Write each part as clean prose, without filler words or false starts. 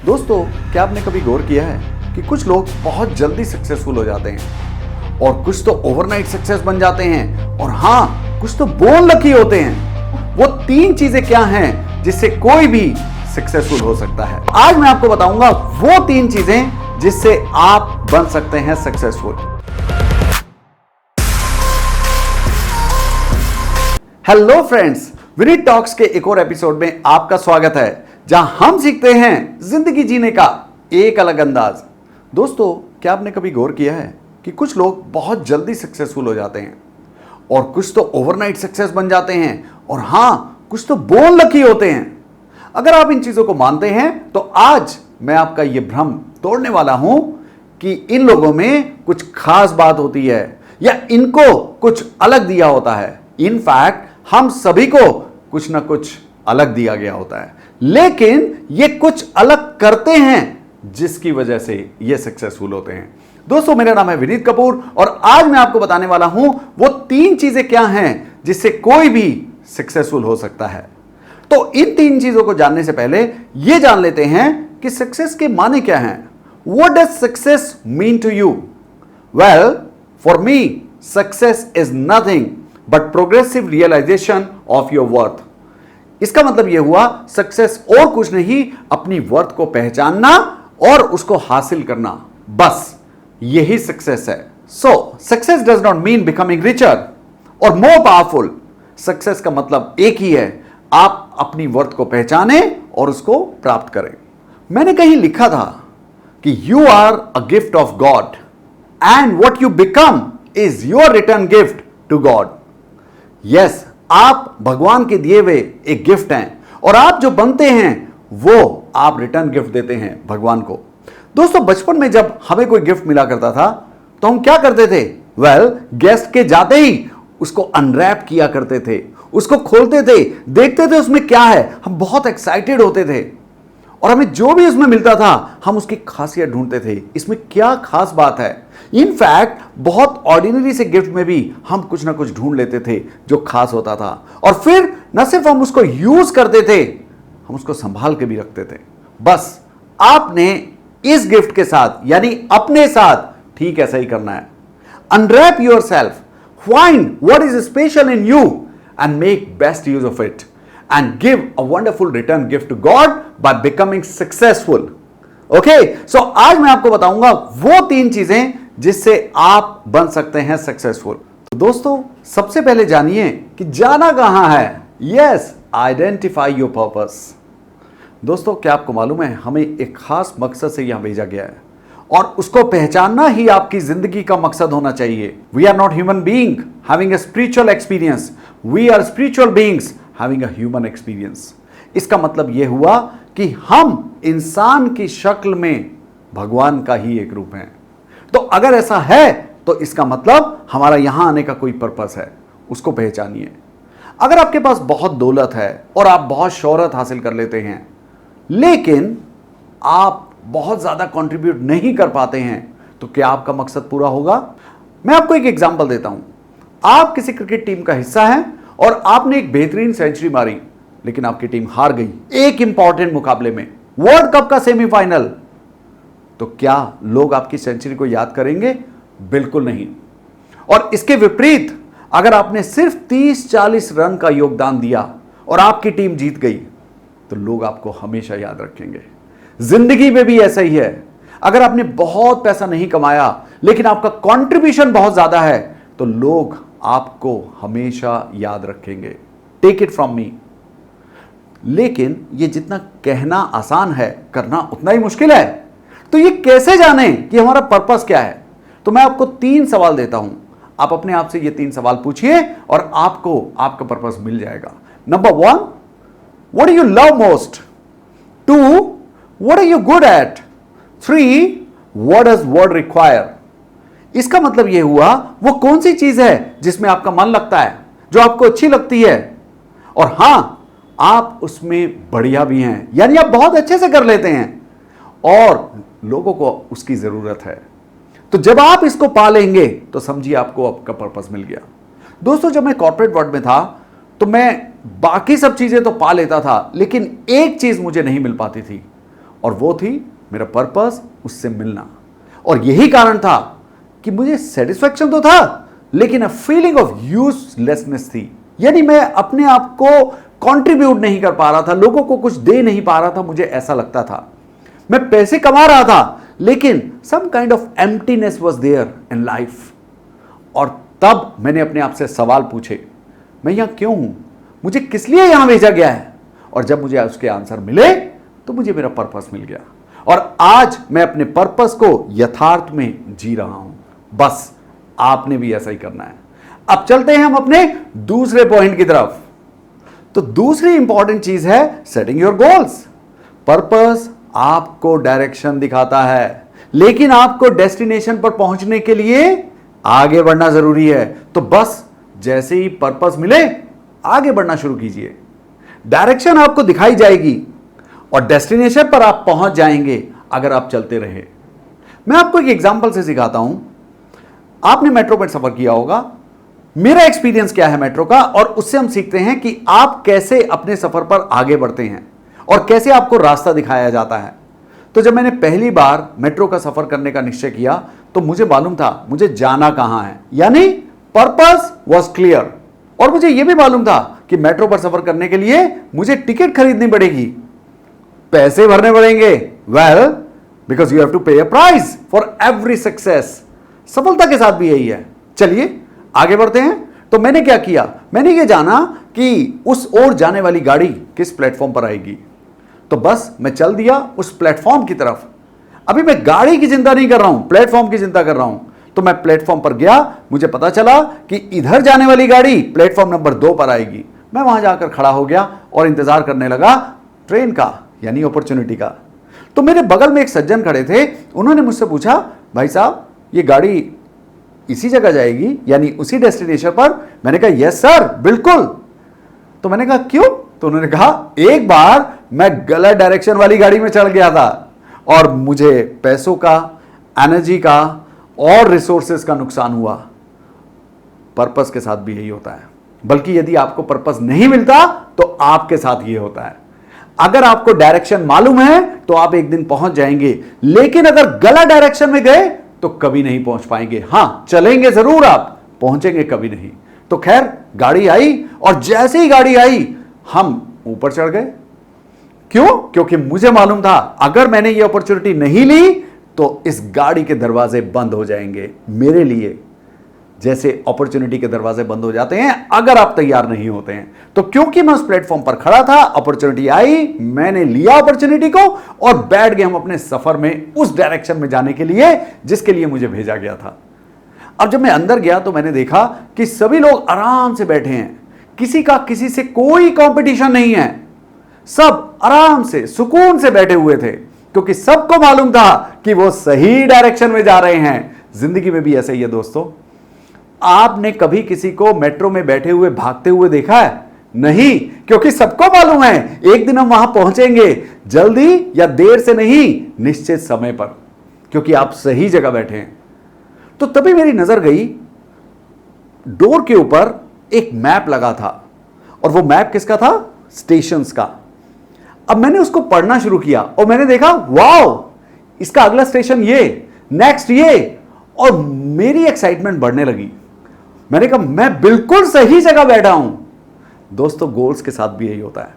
दोस्तों, क्या आपने कभी गौर किया है कि कुछ लोग बहुत जल्दी सक्सेसफुल हो जाते हैं और कुछ तो ओवरनाइट सक्सेस बन जाते हैं और हाँ, कुछ तो बोन लकी होते हैं। वो तीन चीजें क्या हैं जिससे कोई भी सक्सेसफुल हो सकता है। आज मैं आपको बताऊंगा वो तीन चीजें जिससे आप बन सकते हैं successful. Hello friends, Vineet talks के एक और एपिसोड में आपका स्वागत है, जहां हम सीखते हैं जिंदगी जीने का एक अलग अंदाज। दोस्तों, क्या आपने कभी गौर किया है कि कुछ लोग बहुत जल्दी सक्सेसफुल हो जाते हैं और कुछ तो ओवरनाइट सक्सेस बन जाते हैं और हाँ, कुछ तो बोन लकी होते हैं। अगर आप इन चीजों को मानते हैं तो आज मैं आपका यह भ्रम तोड़ने वाला हूं कि इन लोगों में कुछ खास बात होती है या इनको कुछ अलग दिया होता है। इनफैक्ट हम सभी को कुछ ना कुछ अलग दिया गया होता है, लेकिन ये कुछ अलग करते हैं जिसकी वजह से ये सक्सेसफुल होते हैं। दोस्तों, मेरा नाम है विनीत कपूर और आज मैं आपको बताने वाला हूं वो तीन चीजें क्या हैं जिससे कोई भी सक्सेसफुल हो सकता है। तो इन तीन चीजों को जानने से पहले यह जान लेते हैं कि सक्सेस के माने क्या हैं। What does success mean to you? Well, for me success is nothing but progressive realisation of your worth. इसका मतलब यह हुआ, सक्सेस और कुछ नहीं, अपनी वर्थ को पहचानना और उसको हासिल करना, बस यही सक्सेस है। So success does not mean becoming richer और मोर पावरफुल। सक्सेस का मतलब एक ही है, आप अपनी वर्थ को पहचाने और उसको प्राप्त करें। मैंने कहीं लिखा था कि you are a gift of God and what you become is your return gift to God. Yes, आप भगवान के दिए हुए एक गिफ्ट हैं और आप जो बनते हैं वो आप रिटर्न गिफ्ट देते हैं भगवान को। दोस्तों, बचपन में जब हमें कोई गिफ्ट मिला करता था तो हम क्या करते थे? वेल, गेस्ट के जाते ही उसको अनरैप किया करते थे, उसको खोलते थे, देखते थे उसमें क्या है। हम बहुत एक्साइटेड होते थे और हमें जो भी उसमें मिलता था हम उसकी खासियत ढूंढते थे, इसमें क्या खास बात है। इनफैक्ट बहुत ऑर्डिनरी से गिफ्ट में भी हम कुछ ना कुछ ढूंढ लेते थे जो खास होता था और फिर न सिर्फ हम उसको यूज करते थे, हम उसको संभाल के भी रखते थे। बस आपने इस गिफ्ट के साथ यानी अपने साथ ठीक ऐसा ही करना है। Unwrap yourself, find what is special in you and make best use of it and give a wonderful return gift to God by becoming successful. Okay, so आज मैं आपको बताऊंगा वो तीन चीजें जिससे आप बन सकते हैं सक्सेसफुल। तो दोस्तों, सबसे पहले जानिए कि जाना कहां है। Yes, identify your purpose. दोस्तों, क्या आपको मालूम है, हमें एक खास मकसद से यहां भेजा गया है और उसको पहचानना ही आपकी जिंदगी का मकसद होना चाहिए। We are not human being having a spiritual experience, we are spiritual beings having a human experience। इसका मतलब यह हुआ कि हम इंसान की शक्ल में भगवान का ही एक रूप हैं। तो अगर ऐसा है तो इसका मतलब हमारा यहां आने का कोई पर्पस है, उसको पहचानिए। अगर आपके पास बहुत दौलत है और आप बहुत शोहरत हासिल कर लेते हैं लेकिन आप बहुत ज्यादा कंट्रीब्यूट नहीं कर पाते हैं, तो क्या आपका मकसद पूरा होगा? मैं आपको एक एग्जांपल देता हूं। आप किसी क्रिकेट टीम का हिस्सा हैं और आपने एक बेहतरीन सेंचुरी मारी, लेकिन आपकी टीम हार गई एक इंपॉर्टेंट मुकाबले में, वर्ल्ड कप का सेमीफाइनल। तो क्या लोग आपकी सेंचुरी को याद करेंगे? बिल्कुल नहीं। और इसके विपरीत, अगर आपने सिर्फ 30-40 रन का योगदान दिया और आपकी टीम जीत गई, तो लोग आपको हमेशा याद रखेंगे। जिंदगी में भी ऐसा ही है। अगर आपने बहुत पैसा नहीं कमाया लेकिन आपका कंट्रीब्यूशन बहुत ज्यादा है, तो लोग आपको हमेशा याद रखेंगे। Take it from me. लेकिन ये जितना कहना आसान है, करना उतना ही मुश्किल है। तो ये कैसे जाने कि हमारा पर्पस क्या है? तो मैं आपको 3 सवाल देता हूं, आप अपने आप से ये 3 सवाल पूछिए और आपको आपका पर्पस मिल जाएगा। Number 1, what do you love most? 2, what are you good at? 3, what does world require? इसका मतलब यह हुआ, वो कौन सी चीज है जिसमें आपका मन लगता है, जो आपको अच्छी लगती है और हां, आप उसमें बढ़िया भी हैं, यानी आप बहुत अच्छे से कर लेते हैं और लोगों को उसकी जरूरत है। तो जब आप इसको पा लेंगे तो समझिए आपको आपका पर्पस मिल गया। दोस्तों, जब मैं कॉर्पोरेट वर्ल्ड में था तो मैं बाकी सब चीजें तो पा लेता था, लेकिन एक चीज मुझे नहीं मिल पाती थी, और वो थी मेरा पर्पस, उससे मिलना। और यही कारण था कि मुझे सेटिस्फैक्शन तो था, लेकिन अ फीलिंग ऑफ यूजलेसनेस थी। यानी मैं अपने आप को कंट्रीब्यूट नहीं कर पा रहा था, लोगों को कुछ दे नहीं पा रहा था, मुझे ऐसा लगता था। मैं पैसे कमा रहा था, लेकिन some kind of emptiness was there in life. और तब मैंने अपने आप से सवाल पूछे, मैं यहां क्यों हूं, मुझे किस लिए यहां भेजा गया है? और जब मुझे उसके आंसर मिले तो मुझे मेरा पर्पस मिल गया, और आज मैं अपने पर्पस को यथार्थ में जी रहा हूं। बस आपने भी ऐसा ही करना है। अब चलते हैं हम अपने दूसरे पॉइंट की तरफ। तो दूसरी इंपॉर्टेंट चीज है सेटिंग योर गोल्स। पर्पस आपको डायरेक्शन दिखाता है, लेकिन आपको डेस्टिनेशन पर पहुंचने के लिए आगे बढ़ना जरूरी है। तो बस जैसे ही पर्पस मिले, आगे बढ़ना शुरू कीजिए। डायरेक्शन आपको दिखाई जाएगी और डेस्टिनेशन पर आप पहुंच जाएंगे अगर आप चलते रहे। मैं आपको एक एग्जांपल से सिखाता हूं। आपने मेट्रो पर सफर किया होगा, मेरा एक्सपीरियंस क्या है मेट्रो का, और उससे हम सीखते हैं कि आप कैसे अपने सफर पर आगे बढ़ते हैं और कैसे आपको रास्ता दिखाया जाता है। तो जब मैंने पहली बार मेट्रो का सफर करने का निश्चय किया तो मुझे मालूम था मुझे जाना कहां है, यानी पर्पस वाज क्लियर। और मुझे यह भी मालूम था कि मेट्रो पर सफर करने के लिए मुझे टिकट खरीदनी पड़ेगी, पैसे भरने पड़ेंगे। Well, because you have to pay a price for every success. सफलता के साथ भी यही है। चलिए आगे बढ़ते हैं। तो मैंने क्या किया, मैंने ये जाना कि उस ओर जाने वाली गाड़ी किस प्लेटफॉर्म पर आएगी। तो बस मैं चल दिया उस प्लेटफॉर्म की तरफ। अभी मैं गाड़ी की चिंता नहीं कर रहा हूं, प्लेटफॉर्म की चिंता कर रहा हूं। तो मैं प्लेटफॉर्म पर गया, मुझे पता चला कि इधर जाने वाली गाड़ी प्लेटफॉर्म नंबर 2 पर आएगी। मैं वहां जाकर खड़ा हो गया और इंतजार करने लगा ट्रेन का, यानी अपॉर्चुनिटी का। तो मेरे बगल में एक सज्जन खड़े थे, उन्होंने मुझसे पूछा, भाई साहब ये गाड़ी इसी जगह जाएगी, यानी उसी डेस्टिनेशन पर? मैंने कहा यस सर, बिल्कुल। तो मैंने कहा क्यों? तो उन्होंने कहा एक बार मैं गलत डायरेक्शन वाली गाड़ी में चढ़ गया था और मुझे पैसों का, एनर्जी का और रिसोर्सेज का नुकसान हुआ। पर्पस के साथ भी यही होता है, बल्कि यदि आपको पर्पस नहीं मिलता तो आपके साथ ये होता है। अगर आपको डायरेक्शन मालूम है तो आप एक दिन पहुंच जाएंगे, लेकिन अगर गलत डायरेक्शन में गए तो कभी नहीं पहुंच पाएंगे। हां, चलेंगे जरूर, आप पहुंचेंगे कभी नहीं। तो खैर गाड़ी आई, और जैसे ही गाड़ी आई हम ऊपर चढ़ गए। क्यों? क्योंकि मुझे मालूम था अगर मैंने ये अपॉर्चुनिटी नहीं ली तो इस गाड़ी के दरवाजे बंद हो जाएंगे मेरे लिए, जैसे अपॉर्चुनिटी के दरवाजे बंद हो जाते हैं अगर आप तैयार नहीं होते हैं। तो क्योंकि मैं उस प्लेटफॉर्म पर खड़ा था, अपॉर्चुनिटी आई, मैंने लिया अपॉर्चुनिटी को और बैठ गए हम अपने सफर में उस डायरेक्शन में जाने के लिए जिसके लिए मुझे भेजा गया था। अब जब मैं अंदर गया तो मैंने देखा कि सभी लोग आराम से बैठे हैं, किसी का किसी से कोई कंपटीशन नहीं है, सब आराम से सुकून से बैठे हुए थे, क्योंकि सबको मालूम था कि वो सही डायरेक्शन में जा रहे हैं। जिंदगी में भी ऐसा ही है दोस्तों। आपने कभी किसी को मेट्रो में बैठे हुए भागते हुए देखा है? नहीं, क्योंकि सबको मालूम है एक दिन हम वहां पहुंचेंगे, जल्दी या देर से नहीं, निश्चित समय पर, क्योंकि आप सही जगह बैठे हैं। तो तभी मेरी नजर गई, डोर के ऊपर एक मैप लगा था, और वो मैप किसका था? स्टेशंस का। अब मैंने उसको पढ़ना शुरू किया और मैंने देखा वाओ, इसका अगला स्टेशन ये, नेक्स्ट ये, और मेरी एक्साइटमेंट बढ़ने लगी। मैंने कहा मैं बिल्कुल सही जगह बैठा हूं। दोस्तों गोल्स के साथ भी यही होता है।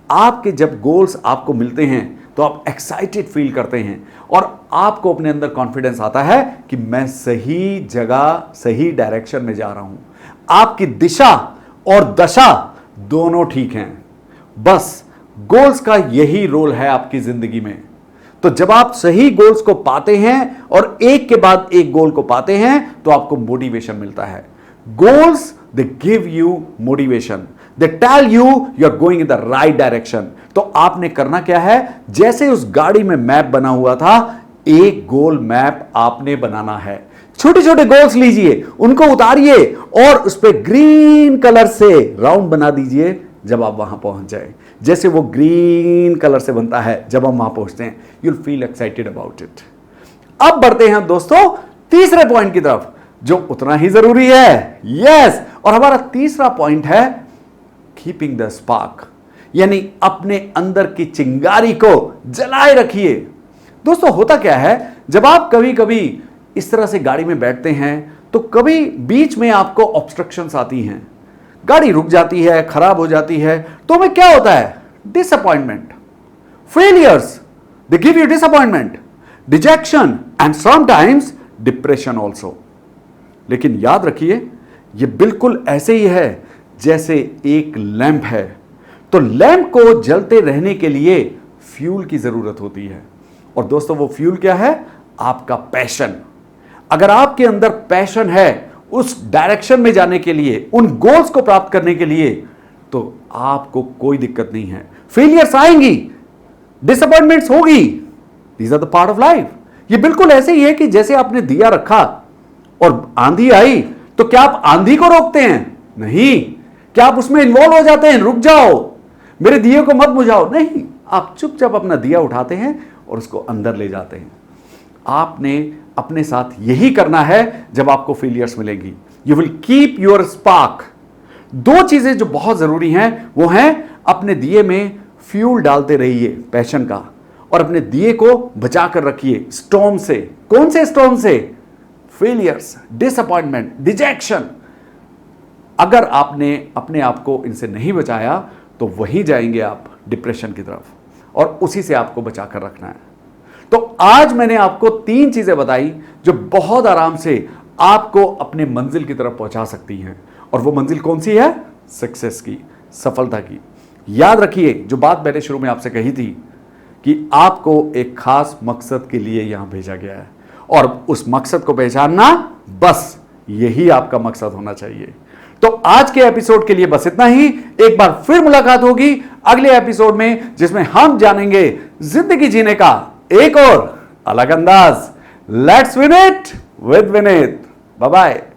आपके जब गोल्स आपको मिलते हैं तो आप एक्साइटेड फील करते हैं और आपको अपने अंदर कॉन्फिडेंस आता है कि मैं सही जगह, सही डायरेक्शन में जा रहा हूं। आपकी दिशा और दशा दोनों ठीक हैं। बस गोल्स का यही रोल है आपकी जिंदगी में। तो जब आप सही गोल्स को पाते हैं और एक के बाद एक गोल को पाते हैं तो आपको मोटिवेशन मिलता है। Goals they give you motivation, they tell you you are going in the right direction. तो आपने करना क्या है? जैसे उस गाड़ी में मैप बना हुआ था, एक गोल मैप आपने बनाना है। छोटे छोटे गोल्स लीजिए, उनको उतारिए और उस पर ग्रीन कलर से राउंड बना दीजिए जब आप वहां पहुंच जाए। जैसे वो ग्रीन कलर से बनता है जब हम वहां पहुंचते हैं, you will feel excited about it. अब बढ़ते हैं दोस्तों तीसरे पॉइंट की तरफ, जो उतना ही जरूरी है। यस, और हमारा तीसरा पॉइंट है कीपिंग द स्पार्क, यानी अपने अंदर की चिंगारी को जलाए रखिए। दोस्तों होता क्या है, जब आप कभी कभी इस तरह से गाड़ी में बैठते हैं तो कभी बीच में आपको ऑब्स्ट्रक्शंस आती हैं, गाड़ी रुक जाती है, खराब हो जाती है, तो हमें क्या होता है, disappointment, failures, they give you disappointment, detection and sometimes depression also. लेकिन याद रखिए, यह बिल्कुल ऐसे ही है जैसे एक लैंप है, तो लैंप को जलते रहने के लिए फ्यूल की जरूरत होती है। और दोस्तों वो फ्यूल क्या है, आपका पैशन। अगर आपके अंदर पैशन है उस डायरेक्शन में जाने के लिए, उन गोल्स को प्राप्त करने के लिए, तो आपको कोई दिक्कत नहीं है। फेलियर्स आएंगी, डिसअपॉइंटमेंट्स होगी, these are the part of life. ये बिल्कुल ऐसे ही है कि जैसे आपने दिया रखा और आंधी आई, तो क्या आप आंधी को रोकते हैं? नहीं। क्या आप उसमें इन्वॉल्व हो जाते हैं, रुक जाओ, मेरे दिए को मत बुझाओ? नहीं, आप चुपचाप अपना दिया उठाते हैं और उसको अंदर ले जाते हैं। आपने अपने साथ यही करना है जब आपको फेलियर्स मिलेंगी। You will keep your spark. दो चीजें जो बहुत जरूरी हैं वो हैं, अपने दिए में फ्यूल डालते रहिए पैशन का, और अपने दिए को बचा कर रखिए स्टॉर्म से। कौन से स्टॉर्म से? Failures, disappointment, detection. अगर आपने अपने आप को इनसे नहीं बचाया तो वहीं जाएंगे आप डिप्रेशन की तरफ, और उसी से आपको बचा कर रखना है। तो आज मैंने आपको 3 चीजें बताई जो बहुत आराम से आपको अपने मंजिल की तरफ पहुंचा सकती हैं। और वो मंजिल कौन सी है? सक्सेस की, सफलता की। याद रखिए जो बात मैंने शुरू में आपसे कही थी कि आपको एक खास मकसद के लिए यहां भेजा गया है, और उस मकसद को पहचानना, बस यही आपका मकसद होना चाहिए। तो आज के एपिसोड के लिए बस इतना ही। एक बार फिर मुलाकात होगी अगले एपिसोड में, जिसमें हम जानेंगे जिंदगी जीने का एक और अलग अंदाज। Let's win it with Vineet. Bye bye.